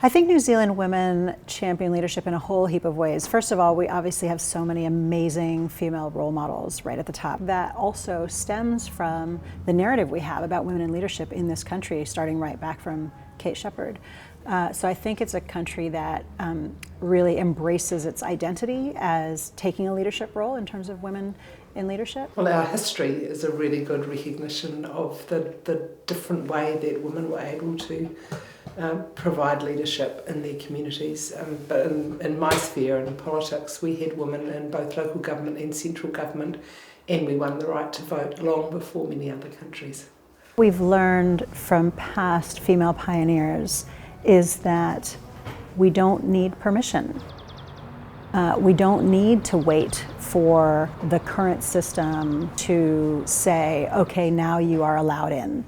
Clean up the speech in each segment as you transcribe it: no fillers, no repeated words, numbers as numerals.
I think New Zealand women champion leadership in a whole heap of ways. First of all, we obviously have so many amazing female role models right at the top. That also stems from the narrative we have about women in leadership in this country, starting right back from Kate Shepherd. So I think it's a country that really embraces its identity as taking a leadership role in terms of women in leadership. Well, our history is a really good recognition of the different way that women were able to provide leadership in their communities. But in my sphere, in politics, we had women in both local government and central government, and we won the right to vote long before many other countries. We've learned from past female pioneers is that we don't need permission. We don't need to wait for the current system to say, okay, now you are allowed in.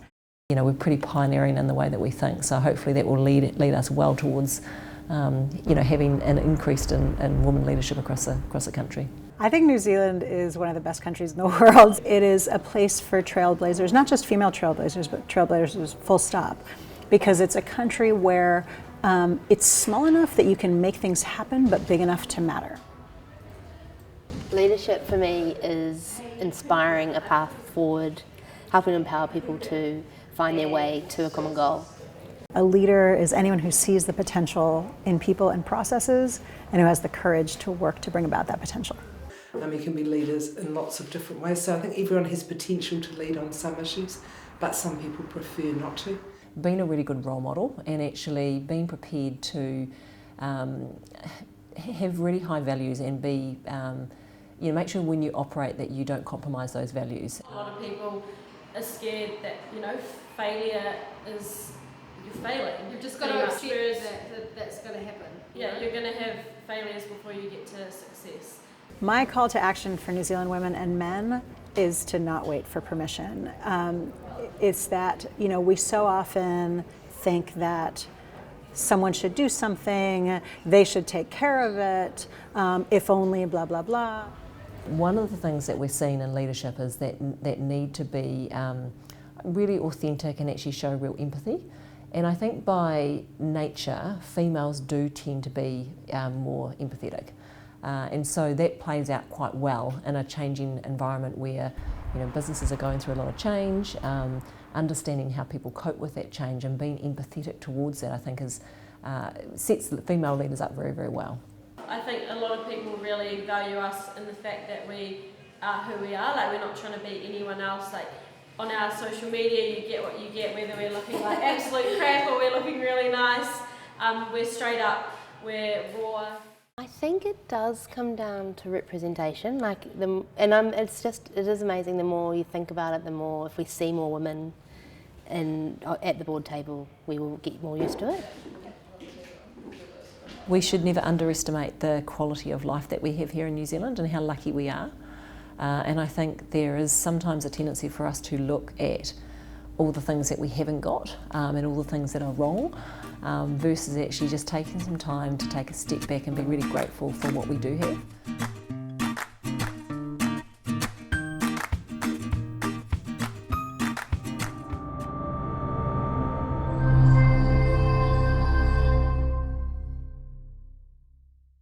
You know, we're pretty pioneering in the way that we think, so hopefully that will lead us well towards having an increase in women leadership across the country. I think New Zealand is one of the best countries in the world. It is a place for trailblazers, not just female trailblazers, but trailblazers full stop, because it's a country where it's small enough that you can make things happen, but big enough to matter. Leadership for me is inspiring a path forward, helping empower people to find their way to a common goal. A leader is anyone who sees the potential in people and processes and who has the courage to work to bring about that potential. You can be leaders in lots of different ways, so I think everyone has potential to lead on some issues, but some people prefer not to. Being a really good role model and actually being prepared to have really high values and be, make sure when you operate that you don't compromise those values. A lot of people are scared that, failure is, you're failing. You've just got to accept that's going to happen. Yeah, you're going to have failures before you get to success. My call to action for New Zealand women and men is to not wait for permission. It's that, we so often think that someone should do something, they should take care of it, if only blah, blah, blah. One of the things that we're seeing in leadership is that need to be really authentic and actually show real empathy. And I think by nature, females do tend to be more empathetic. And so that plays out quite well in a changing environment where businesses are going through a lot of change. Understanding how people cope with that change and being empathetic towards that, I think, sets female leaders up very, very well. I think a lot of people really value us in the fact that we are who we are. Like, we're not trying to be anyone else. Like, on our social media, you get what you get, whether we're looking like absolute crap or we're looking really nice. We're straight up, we're raw. I think it does come down to representation. It is amazing. The more you think about it, the more, if we see more women at the board table, we will get more used to it. We should never underestimate the quality of life that we have here in New Zealand and how lucky we are. And I think there is sometimes a tendency for us to look at all the things that we haven't got and all the things that are wrong, versus actually just taking some time to take a step back and be really grateful for what we do have.